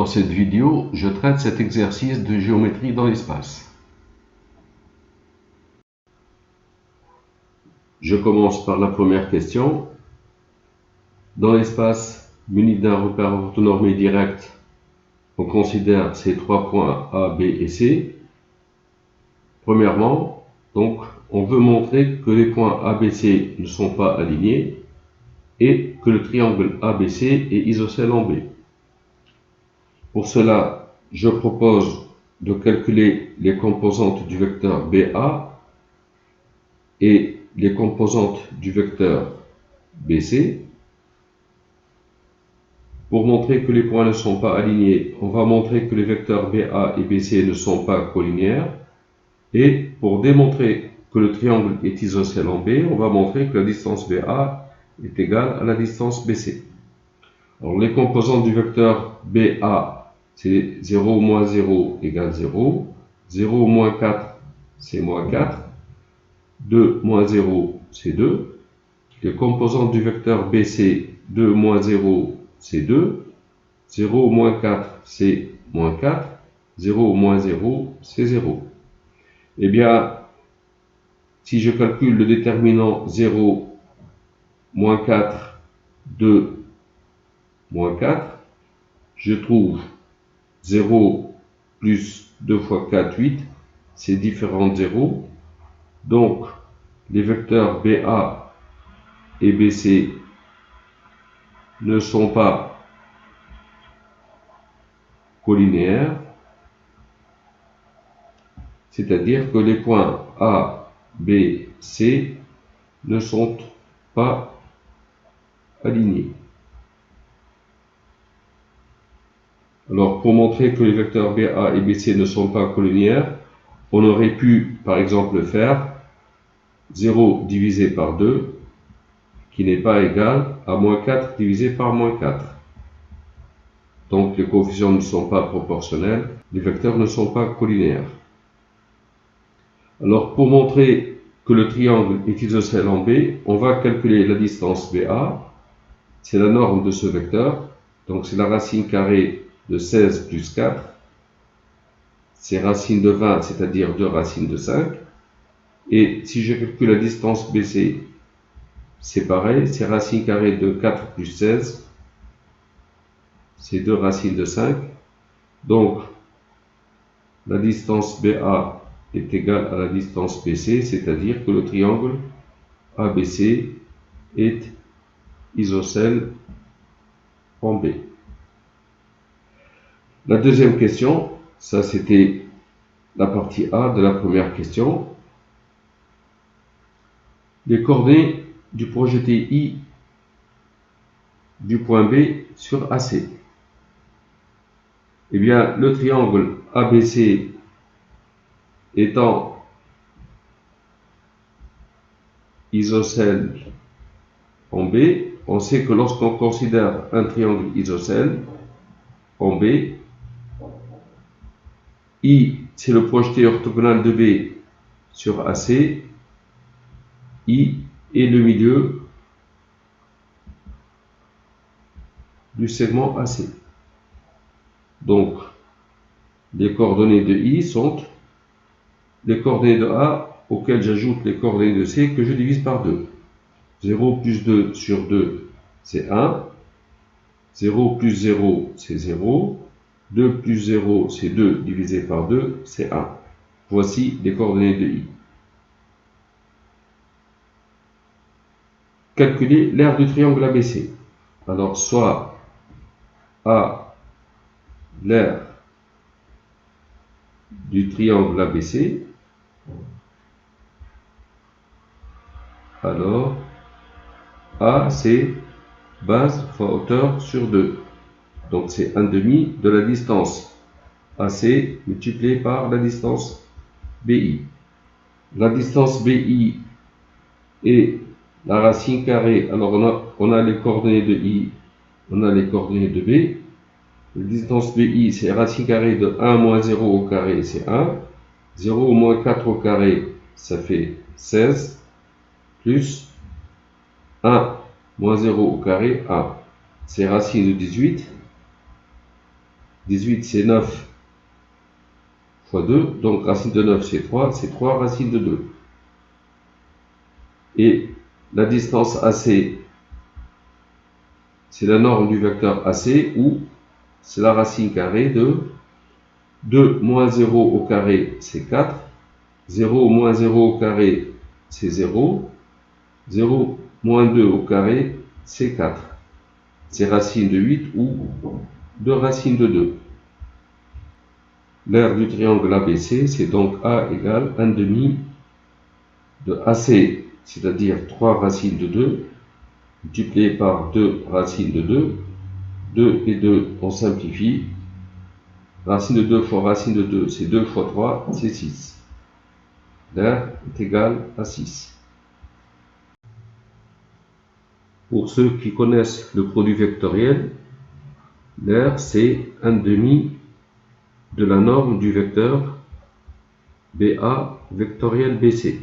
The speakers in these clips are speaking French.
Dans cette vidéo, je traite cet exercice de géométrie dans l'espace. Je commence par la première question. Dans l'espace muni d'un repère orthonormé direct, on considère ces trois points A, B et C. Premièrement, donc, on veut montrer que les points ABC ne sont pas alignés et que le triangle ABC est isocèle en B. Pour cela, je propose de calculer les composantes du vecteur BA et les composantes du vecteur BC. Pour montrer que les points ne sont pas alignés, on va montrer que les vecteurs BA et BC ne sont pas collinéaires. Et pour démontrer que le triangle est isocèle en B, on va montrer que la distance BA est égale à la distance BC. Alors, les composantes du vecteur BA, c'est 0 moins 0 égale 0. 0 moins 4, c'est moins 4. 2 moins 0, c'est 2. Les composantes du vecteur BC, 2 moins 0, c'est 2. 0 moins 4, c'est moins 4. 0 moins 0, c'est 0. Eh bien, si je calcule le déterminant 0, moins 4, 2, moins 4, je trouve 0 plus 2 fois 4, 8, c'est différent de 0. Donc, les vecteurs BA et BC ne sont pas collinéaires, c'est-à-dire que les points A, B, C ne sont pas alignés. Alors, pour montrer que les vecteurs BA et BC ne sont pas collinéaires, on aurait pu, par exemple, faire 0 divisé par 2, qui n'est pas égal à moins 4 divisé par moins 4. Donc, les coefficients ne sont pas proportionnels, les vecteurs ne sont pas collinéaires. Alors, pour montrer que le triangle est isocèle en B, on va calculer la distance BA. C'est la norme de ce vecteur. Donc, c'est la racine carrée de 16 plus 4. C'est racine de 20, c'est-à-dire 2 racines de 5. Et si je calcule la distance BC, c'est pareil. C'est racine carrée de 4 plus 16. C'est 2 racines de 5. Donc, la distance BA est égale à la distance BC, c'est-à-dire que le triangle ABC est isocèle en B. La deuxième question, ça c'était la partie A de la première question. Les coordonnées du projeté I du point B sur AC. Eh bien, le triangle ABC étant isocèle en B, on sait que lorsqu'on considère un triangle isocèle en B, I, c'est le projeté orthogonal de B sur AC. I est le milieu du segment AC. Donc, les coordonnées de I sont les coordonnées de A auxquelles j'ajoute les coordonnées de C que je divise par 2. 0 plus 2 sur 2, c'est 1. 0 plus 0, c'est 0. 2 plus 0, c'est 2 divisé par 2, c'est 1. Voici les coordonnées de I. Calculer l'aire du triangle ABC. Alors, soit A, l'aire du triangle ABC, alors A, c'est base fois hauteur sur 2. Donc, c'est 1/2 de la distance AC multiplié par la distance BI. La distance BI est la racine carrée. Alors, on a les coordonnées de I, on a les coordonnées de B. La distance BI, c'est racine carrée de 1 moins 0 au carré, c'est 1. 0 moins 4 au carré, ça fait 16. Plus 1 moins 0 au carré, 1. C'est racine de 18. 18 c'est 9 fois 2, donc racine de 9 c'est 3 racine de 2. Et la distance AC, c'est la norme du vecteur AC, ou c'est la racine carrée de 2 moins 0 au carré, c'est 4, 0 moins 0 au carré, c'est 0, 0 moins 2 au carré, c'est 4. C'est racine de 8 ou 2 racines de 2. L'aire du triangle ABC, c'est donc A égale 1 demi de AC, c'est-à-dire 3 racines de 2, multiplié par 2 racines de 2. 2 et 2, on simplifie. Racine de 2 fois racine de 2, c'est 2 fois 3, c'est 6. L'aire est égal à 6. Pour ceux qui connaissent le produit vectoriel, l'aire c'est 1 demi de la norme du vecteur BA vectoriel BC.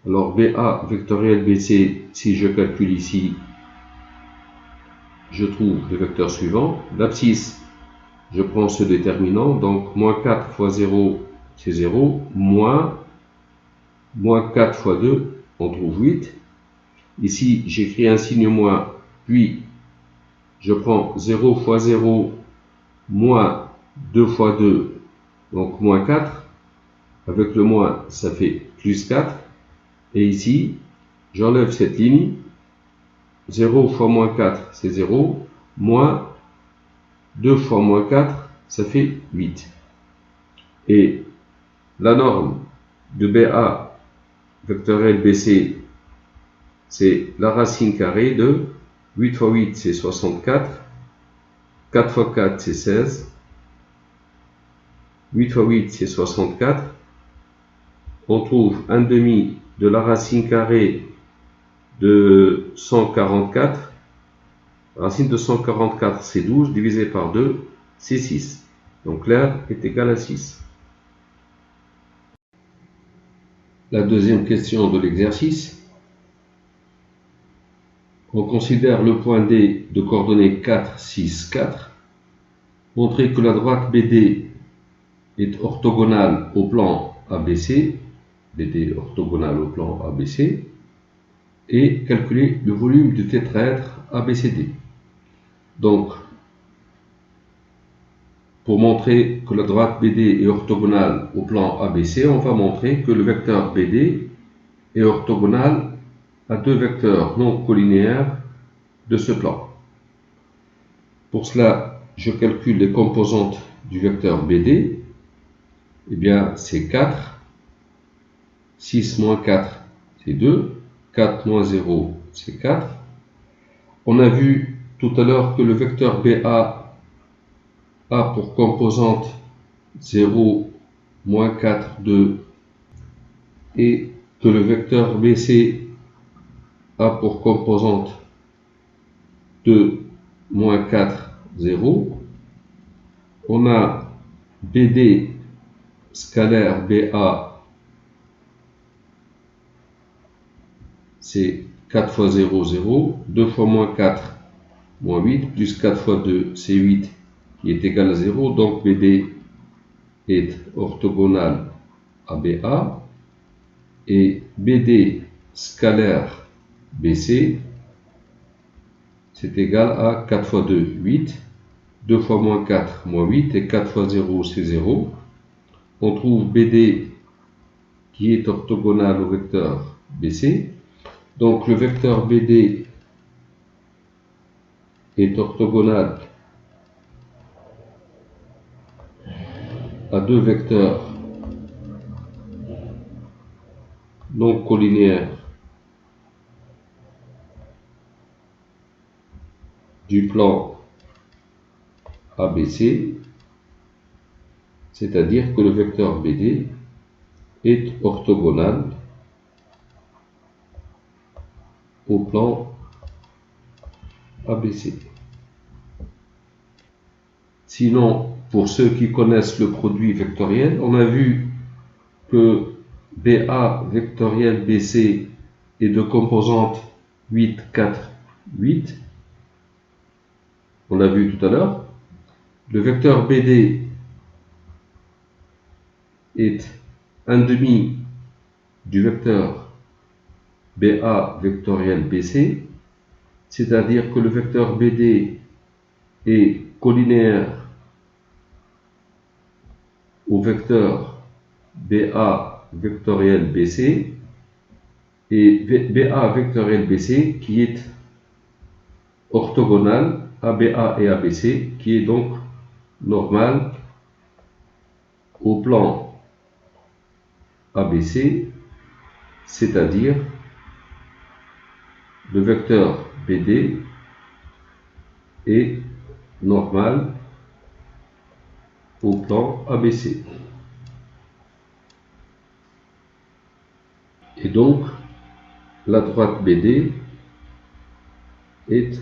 Alors BA vectoriel BC, si je calcule ici, je trouve le vecteur suivant. L'abscisse, je prends ce déterminant, donc moins 4 fois 0, c'est 0, moins 4 fois 2, on trouve 8. Ici, j'écris un signe moins, puis je prends 0 fois 0, moins 2 fois 2, donc moins 4. Avec le moins, ça fait plus 4. Et ici, j'enlève cette ligne. 0 fois moins 4, c'est 0. Moins 2 fois moins 4, ça fait 8. Et la norme de BA vectoriel BC, c'est la racine carrée de 8 fois 8, c'est 64. 4 fois 4, c'est 16. 8 fois 8, c'est 64. On trouve 1 demi de la racine carrée de 144. Racine de 144, c'est 12, divisé par 2, c'est 6. Donc l'aire est égale à 6. La deuxième question de l'exercice. On considère le point D de coordonnées 4, 6, 4. Montrer que la droite BD est orthogonale au plan ABC. BD orthogonale au plan ABC. Et calculer le volume du tétraèdre ABCD. Donc, pour montrer que la droite BD est orthogonale au plan ABC, on va montrer que le vecteur BD est orthogonal à deux vecteurs non collinéaires de ce plan. Pour cela, je calcule les composantes du vecteur BD. Eh bien, c'est 4. 6 moins 4, c'est 2. 4 moins 0, c'est 4. On a vu tout à l'heure que le vecteur BA a pour composante 0, moins 4, 2, et que le vecteur BC a pour composante 2, moins 4, 0. On a BD scalaire BA, c'est 4 fois 0, 0. 2 fois moins 4, moins 8, plus 4 fois 2, c'est 8, qui est égal à 0. Donc BD est orthogonal à BA. Et BD scalaire BC, c'est égal à 4 fois 2, 8. 2 fois moins 4, moins 8. Et 4 fois 0, c'est 0. On trouve BD qui est orthogonal au vecteur BC. Donc le vecteur BD est orthogonal à deux vecteurs non collinéaires du plan ABC, c'est-à-dire que le vecteur BD est orthogonal au plan ABC. Sinon, pour ceux qui connaissent le produit vectoriel, on a vu que BA vectoriel BC est de composante 8, 4, 8. On l'a vu tout à l'heure. le vecteur BD est un demi du vecteur BA vectoriel BC, c'est-à-dire que le vecteur BD est collinéaire au vecteur BA vectoriel BC, et BA vectoriel BC qui est orthogonal à BA et ABC, qui est donc normal au plan ABC, c'est-à-dire le vecteur BD est normal au plan ABC. Et donc, la droite BD est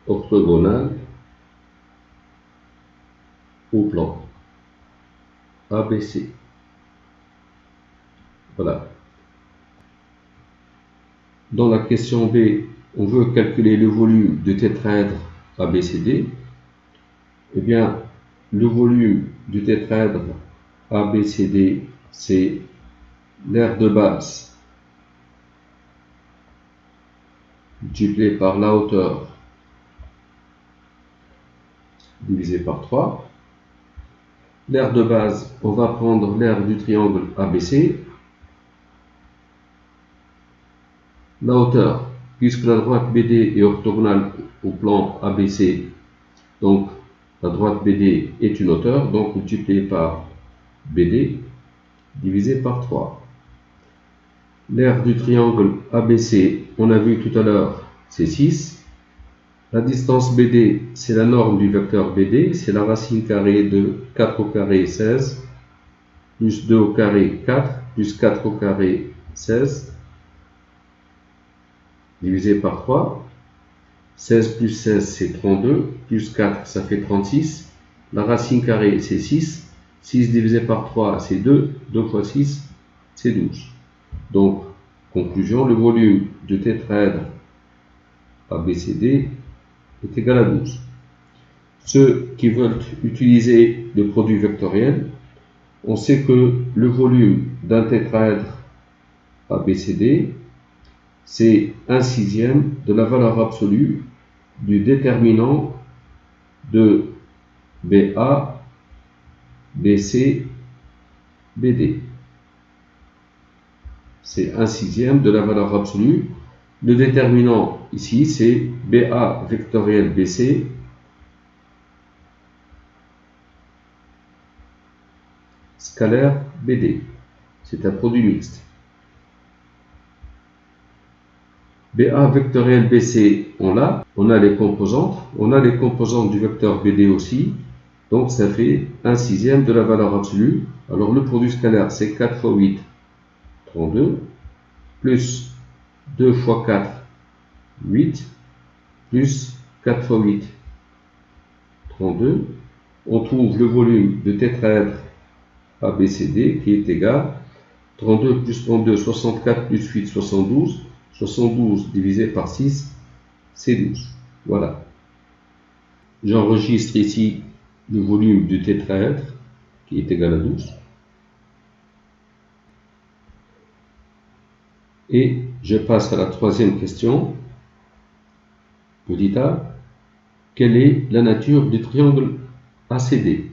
orthogonale au plan ABC. Voilà. Dans la question B, on veut calculer le volume du tétraèdre ABCD. Eh bien, le volume du tétraèdre ABCD, c'est l'aire de base multiplié par la hauteur divisé par 3. L'aire de base, on va prendre l'aire du triangle ABC. La hauteur, puisque la droite BD est orthogonale au plan ABC, donc la droite BD est une hauteur, donc multiplié par BD divisé par 3. L'aire du triangle ABC, on a vu tout à l'heure, c'est 6. La distance BD, c'est la norme du vecteur BD, c'est la racine carrée de 4 au carré 16, plus 2 au carré 4, plus 4 au carré 16, divisé par 3. 16 plus 16, c'est 32, plus 4, ça fait 36. La racine carrée, c'est 6. 6 divisé par 3, c'est 2. 2 fois 6, c'est 12. Donc, conclusion, le volume du tétraèdre ABCD est égal à 12. Ceux qui veulent utiliser le produit vectoriel, on sait que le volume d'un tétraèdre ABCD, c'est 1/6 de la valeur absolue du déterminant de BA, BC, BD. C'est 1/6 de la valeur absolue. Le déterminant ici, c'est BA vectoriel BC scalaire BD. C'est un produit mixte. BA vectoriel BC, on a les composantes. On a les composantes du vecteur BD aussi. Donc ça fait 1/6 de la valeur absolue. Alors le produit scalaire, c'est 4 fois 8, 32, plus 2 fois 4, 8, plus 4 fois 8, 32. On trouve le volume de tétraèdre ABCD qui est égal 32 plus 32, 64 plus 8, 72. 72 divisé par 6, c'est 12. Voilà. J'enregistre ici le volume du tétraèdre qui est égal à 12. Et je passe à la troisième question. Petit a, quelle est la nature du triangle ACD?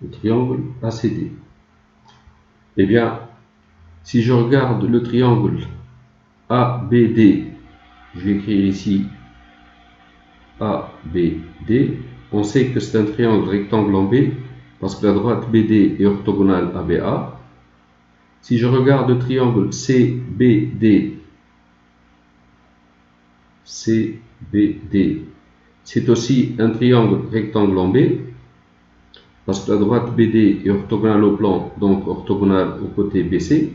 Le triangle ACD. Eh bien, si je regarde le triangle ABD, je vais écrire ici ABD, on sait que c'est un triangle rectangle en B parce que la droite BD est orthogonale à BA. Si je regarde le triangle CBD, c'est aussi un triangle rectangle en B parce que la droite BD est orthogonale au plan, donc orthogonale au côté BC.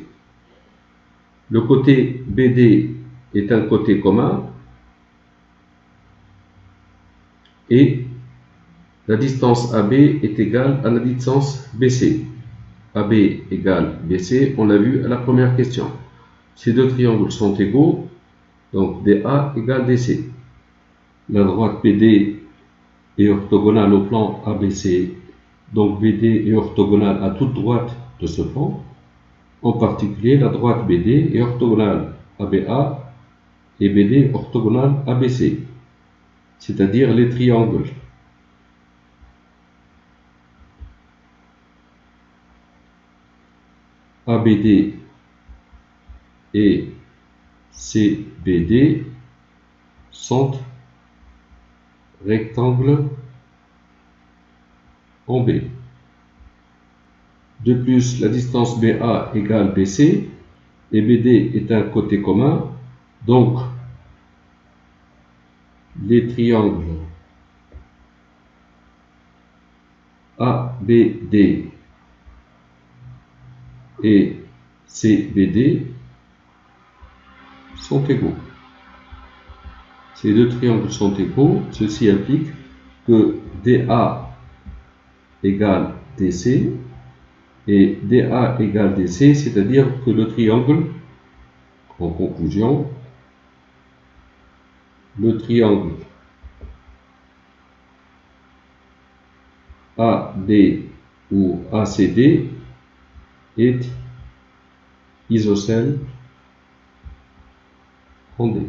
Le côté BD est un côté commun et la distance AB est égale à la distance BC. AB égale BC, on l'a vu à la première question. Ces deux triangles sont égaux, donc DA égale DC. La droite BD est orthogonale au plan ABC, donc BD est orthogonale à toute droite de ce plan. En particulier, la droite BD est orthogonale à BA et BD orthogonale à BC, c'est-à-dire les triangles ABD et CBD sont rectangles en B. De plus, la distance BA égale BC et BD est un côté commun, donc les triangles ABD et CBD sont égaux. Ces deux triangles sont égaux, ceci implique que DA égale DC et DA égale DC, c'est-à-dire que le triangle, en conclusion, le triangle AD ou ACD est isocèle en D.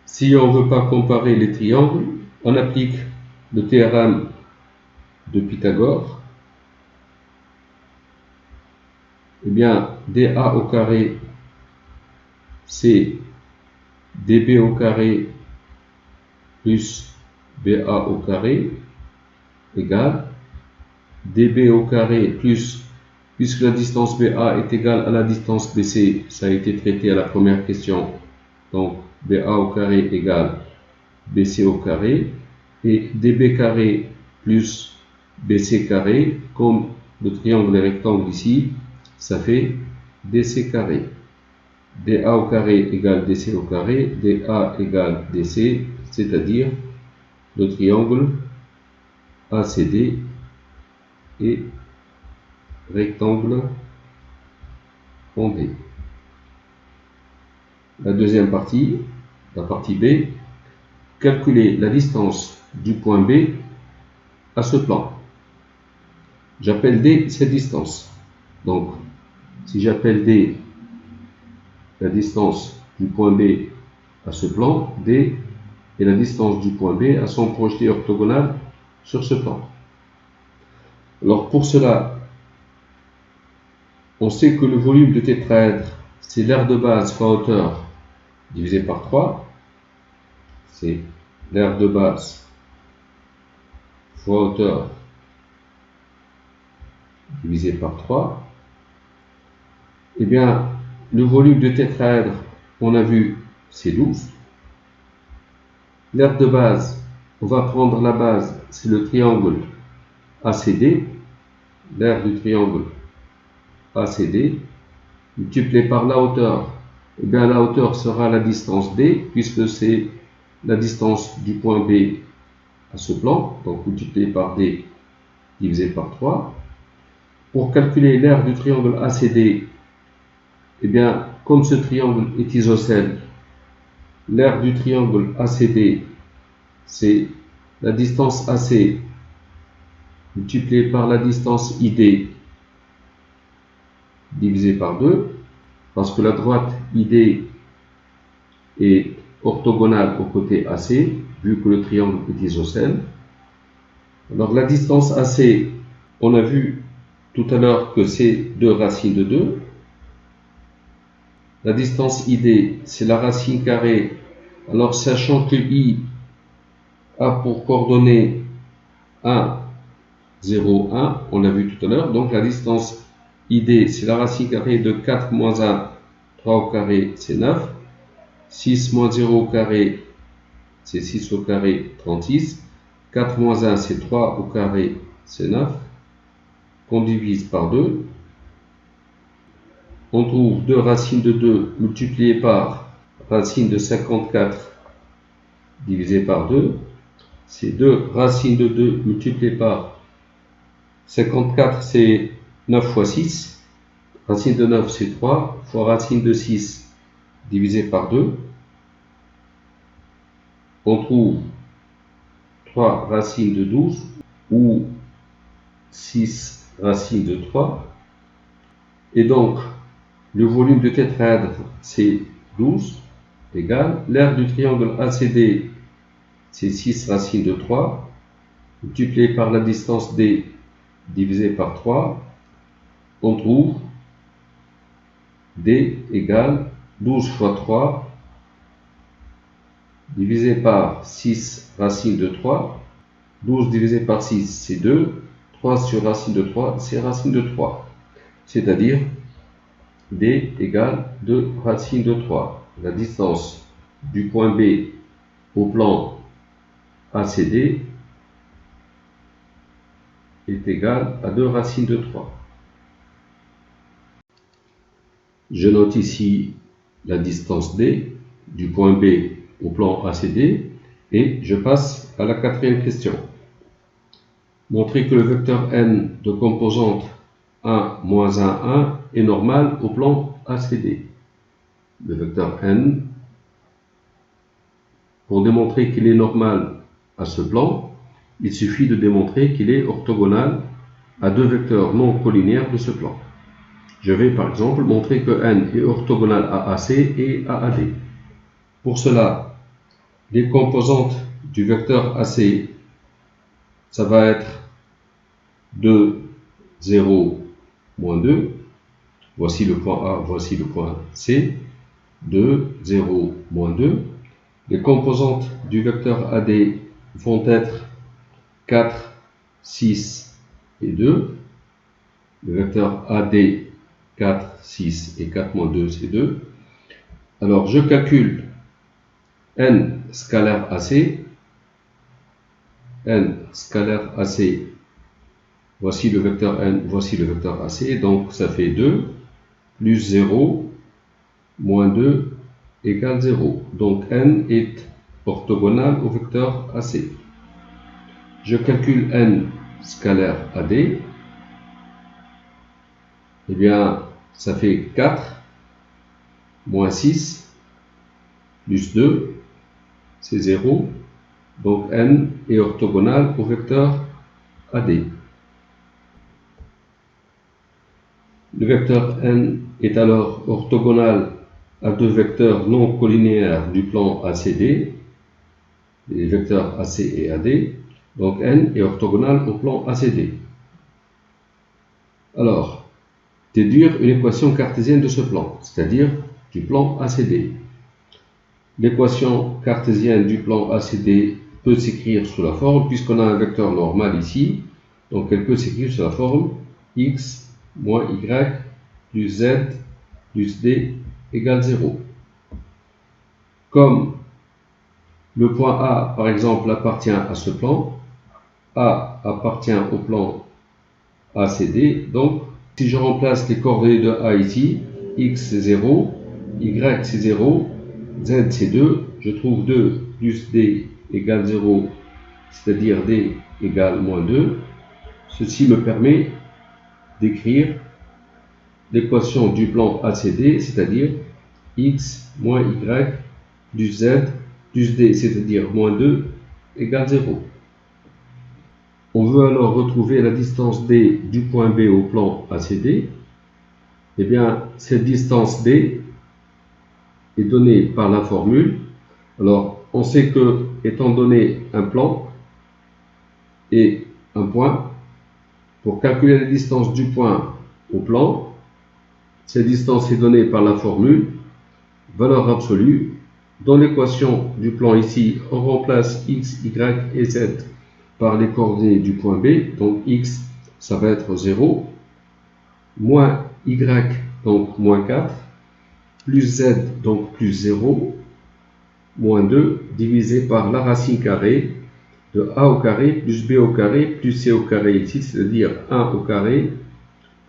Si on ne veut pas comparer les triangles, on applique le théorème de Pythagore. Eh bien, DA au carré, c'est DB au carré plus BA au carré égale DB au carré plus, puisque la distance BA est égale à la distance BC, ça a été traité à la première question, donc BA au carré égale BC au carré, et DB carré plus BC carré, comme le triangle est rectangle ici, ça fait DC carré. DA au carré égale DC au carré, DA égale DC, c'est-à-dire le triangle ACD et rectangle en D. La deuxième partie, la partie B, calculer la distance du point B à ce plan. J'appelle D cette distance. Donc, si j'appelle D la distance du point B à ce plan, D est la distance du point B à son projeté orthogonal sur ce plan. Alors pour cela, on sait que le volume de tétraèdre, c'est l'aire de base fois hauteur divisé par 3. C'est l'aire de base fois hauteur divisé par 3. Eh bien, le volume de tétraèdre, on a vu, c'est 12. L'aire de base, on va prendre la base, c'est le triangle ACD. L'aire du triangle ACD, multiplié par la hauteur. Eh bien, la hauteur sera la distance D, puisque c'est la distance du point B à ce plan, donc multiplié par D divisé par 3. Pour calculer l'aire du triangle ACD, eh bien, comme ce triangle est isocèle, l'aire du triangle ACD, c'est la distance AC multipliée par la distance ID divisé par 2, parce que la droite ID est orthogonale au côté AC, vu que le triangle est isocèle. Alors la distance AC, on a vu tout à l'heure que c'est 2 racines de 2. La distance ID, c'est la racine carrée. Alors sachant que I a pour coordonnées 1, 0, 1, on l'a vu tout à l'heure, donc la distance ID, c'est la racine carrée de 4 moins 1, 3 au carré, c'est 9. 6 moins 0 au carré, c'est 6 au carré, 36. 4 moins 1, c'est 3 au carré, c'est 9. Qu'on divise par 2. On trouve 2 racines de 2 multipliées par racine de 54 divisé par 2. C'est 2 racines de 2 multipliées par 54, c'est 9 fois 6. Racine de 9, c'est 3 fois racine de 6 divisé par 2. on trouve 3 racines de 12 ou 6 racines de 3. Et donc, le volume du tétraèdre, c'est 12, égale. L'aire du triangle ACD, c'est 6 racines de 3, multiplié par la distance D divisé par 3, on trouve D égale 12 fois 3 divisé par 6 racines de 3. 12 divisé par 6, c'est 2. 3 sur racine de 3, c'est racine de 3. C'est-à-dire D égale 2 racines de 3. La distance du point B au plan ACD est égale à 2 racines de 3. Je note ici la distance D du point B au plan ACD et je passe à la quatrième question. Montrer que le vecteur n de composante 1, moins 1, 1 est normal au plan ACD. Le vecteur n, pour démontrer qu'il est normal à ce plan, il suffit de démontrer qu'il est orthogonal à deux vecteurs non collinéaires de ce plan. Je vais par exemple montrer que n est orthogonal à AC et à AD. Pour cela, les composantes du vecteur AC, ça va être 2, 0, moins 2. Voici le point A, voici le point C. 2, 0, moins 2. Les composantes du vecteur AD vont être 4, 6 et 2. Le vecteur AD, 4, 6 et 4 moins 2, c'est 2. Alors, je calcule n scalaire AC. N scalaire AC, voici le vecteur n, voici le vecteur AC. Donc, ça fait 2 plus 0 moins 2 égale 0. Donc, n est orthogonal au vecteur AC. Je calcule n scalaire AD. Eh bien, ça fait 4 moins 6 plus 2, c'est 0. Donc, n est orthogonal au vecteur AD. Le vecteur n est alors orthogonal à deux vecteurs non collinéaires du plan ACD, les vecteurs AC et AD. Donc, n est orthogonal au plan ACD. Alors, déduire une équation cartésienne de ce plan, c'est-à-dire du plan ACD. L'équation cartésienne du plan ACD peut s'écrire sous la forme, puisqu'on a un vecteur normal ici, donc elle peut s'écrire sous la forme x moins y plus z plus d égale 0. Comme le point A, par exemple, appartient à ce plan, A appartient au plan ACD, donc si je remplace les coordonnées de A ici, x c'est 0, y c'est 0, z c'est 2, je trouve 2 plus d égale 0, c'est-à-dire d égale moins 2. Ceci me permet d'écrire l'équation du plan ACD, c'est-à-dire x moins y plus z plus d, c'est-à-dire moins 2, égale 0. On veut alors retrouver la distance d du point B au plan ACD. Eh bien, cette distance d est donnée par la formule. Alors, on sait que, étant donné un plan et un point, pour calculer la distance du point au plan, cette distance est donnée par la formule valeur absolue. Dans l'équation du plan ici, on remplace x, y et z par les coordonnées du point B. Donc x, ça va être 0, moins y, donc moins 4, plus z, donc plus 0, moins 2, divisé par la racine carrée de a au carré plus b au carré plus c au carré ici, c'est-à-dire 1 au carré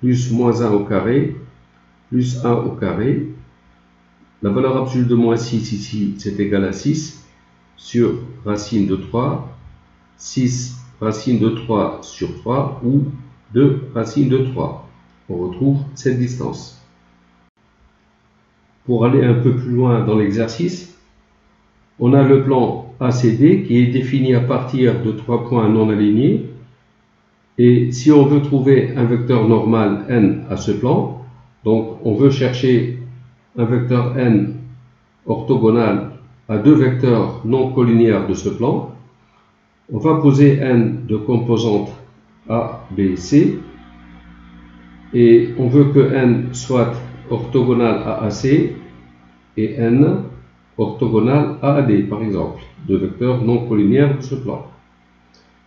plus moins 1 au carré plus 1 au carré. La valeur absolue de moins 6 ici, c'est égal à 6 sur racine de 3, 6 racine de 3 sur 3 ou 2 racine de 3. On retrouve cette distance. Pour aller un peu plus loin dans l'exercice, on a le plan ACD qui est défini à partir de 3 points non alignés. Et si on veut trouver un vecteur normal n à ce plan, donc on veut chercher un vecteur n orthogonal à deux vecteurs non collinéaires de ce plan, on va poser n de composantes A, B, C, et on veut que n soit orthogonal à AC et n orthogonal à AD, par exemple, deux vecteurs non collinéaires de ce plan.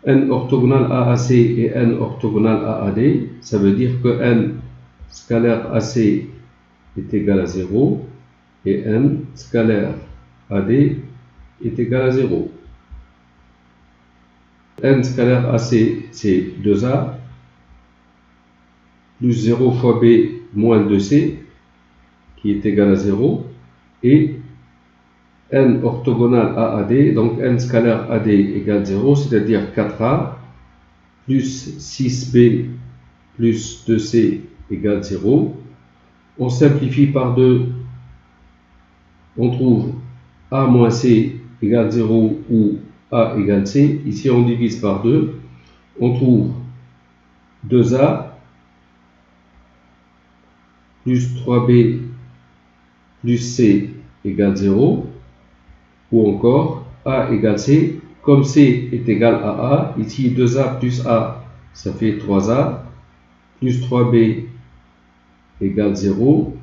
N orthogonal à AC et n orthogonal à AD, ça veut dire que n scalaire AC est égal à 0 et n scalaire AD est égal à 0. N scalaire AC, c'est 2A, plus 0 fois B moins 2C, qui est égal à 0, et n orthogonal à AD, donc n scalaire AD égale 0, c'est-à-dire 4A, plus 6B plus 2C égale 0. On simplifie par 2, on trouve A moins C égale 0 ou A égale C. Ici, on divise par 2, on trouve 2A plus 3B plus C égale 0, ou encore A égale C. Comme C est égal à A, ici 2A plus A, ça fait 3A, plus 3B égale 0,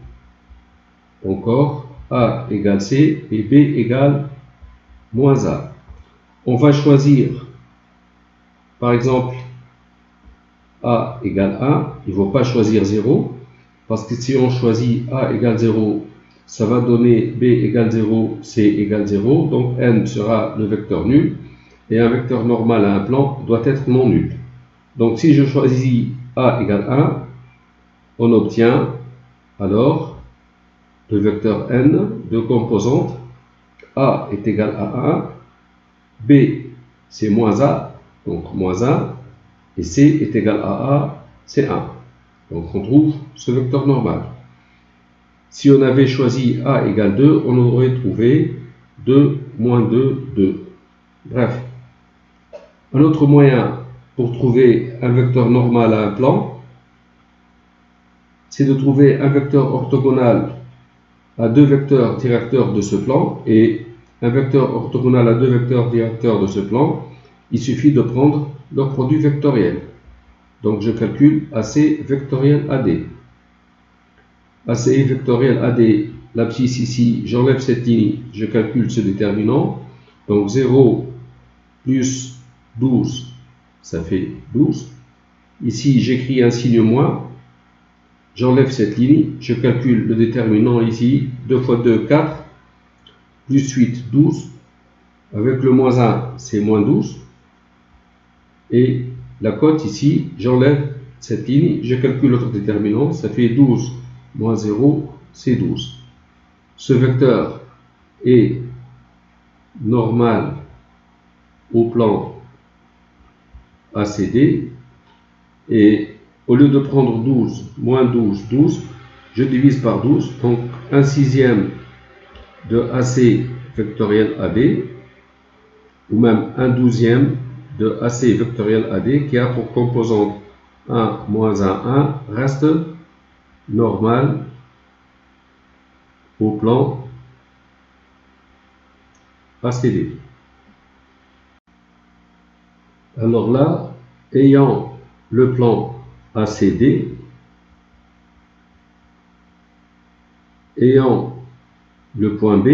encore A égale C et B égale moins A. On va choisir, par exemple, A égale 1, il ne faut pas choisir 0, parce que si on choisit A égale 0, ça va donner B égale 0, C égale 0, donc n sera le vecteur nul, et un vecteur normal à un plan doit être non nul. Donc si je choisis A égale 1, on obtient alors le vecteur n de composantes. A est égal à 1, B c'est moins A, donc moins 1, et C est égal à A, c'est 1. Donc on trouve ce vecteur normal. Si on avait choisi A égale 2, on aurait trouvé 2, moins 2, 2. Bref. Un autre moyen pour trouver un vecteur normal à un plan, c'est de trouver un vecteur orthogonal à deux vecteurs directeurs de ce plan, et un vecteur orthogonal à deux vecteurs directeurs de ce plan, il suffit de prendre leur produit vectoriel. Donc je calcule AC vectoriel AD. AC vectoriel AD, l'abscisse ici, j'enlève cette ligne, je calcule ce déterminant. Donc 0 plus 12, ça fait 12. Ici, j'écris un signe moins. J'enlève cette ligne, je calcule le déterminant ici. 2 fois 2, 4. Plus 8, 12. Avec le moins 1, c'est moins 12. Et la cote ici, j'enlève cette ligne, je calcule l'autre déterminant. Ça fait 12 moins 0, c'est 12. Ce vecteur est normal au plan ACD, et au lieu de prendre 12, moins 12, 12, je divise par 12, donc 1 sixième de AC vectoriel AD, ou même 1 douzième de AC vectoriel AD, qui a pour composante 1 moins 1, 1, reste normal au plan ACD. Alors là, ayant le plan ACD, ayant le point B,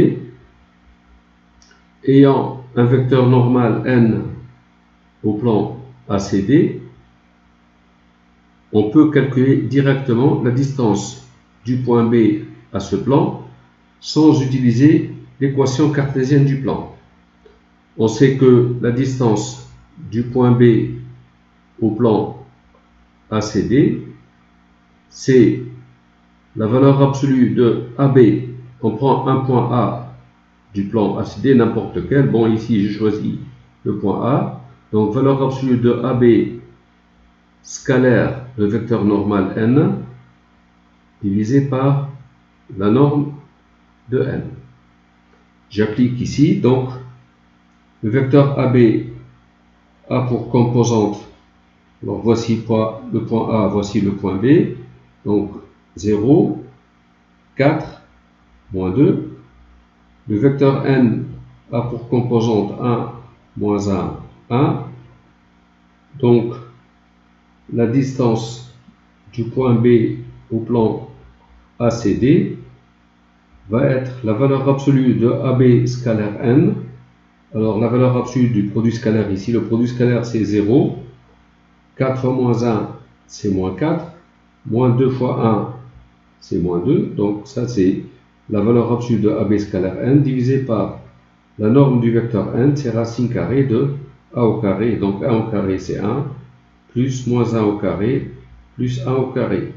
ayant un vecteur normal n au plan ACD, on peut calculer directement la distance du point B à ce plan sans utiliser l'équation cartésienne du plan. On sait que la distance du point B au plan ACD, c'est la valeur absolue de AB. On prend un point A du plan ACD, n'importe lequel. Bon, ici, je choisis le point A. Donc, valeur absolue de AB scalaire, le vecteur normal n, divisé par la norme de n. J'applique ici, donc, Le vecteur AB a pour composante, alors voici le point A, voici le point B, donc 0, 4, moins 2. Le vecteur N a pour composante 1, moins 1, 1. Donc, la distance du point B au plan ACD va être la valeur absolue de AB scalaire N. Alors, la valeur absolue du produit scalaire ici, le produit scalaire c'est 0. 4 moins 1, c'est moins 4. Moins 2 fois 1, c'est moins 2. Donc, ça c'est la valeur absolue de AB scalaire N divisée par la norme du vecteur N, c'est racine carrée de A au carré. Donc, 1 au carré c'est 1, plus moins 1 au carré, plus 1 au carré.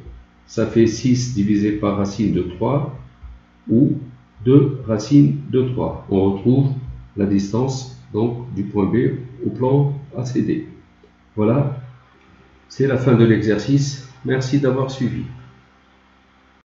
Ça fait 6 divisé par racine de 3, ou 2 racine de 3. On retrouve la distance donc du point B au plan ACD. Voilà, c'est la fin de l'exercice. Merci d'avoir suivi.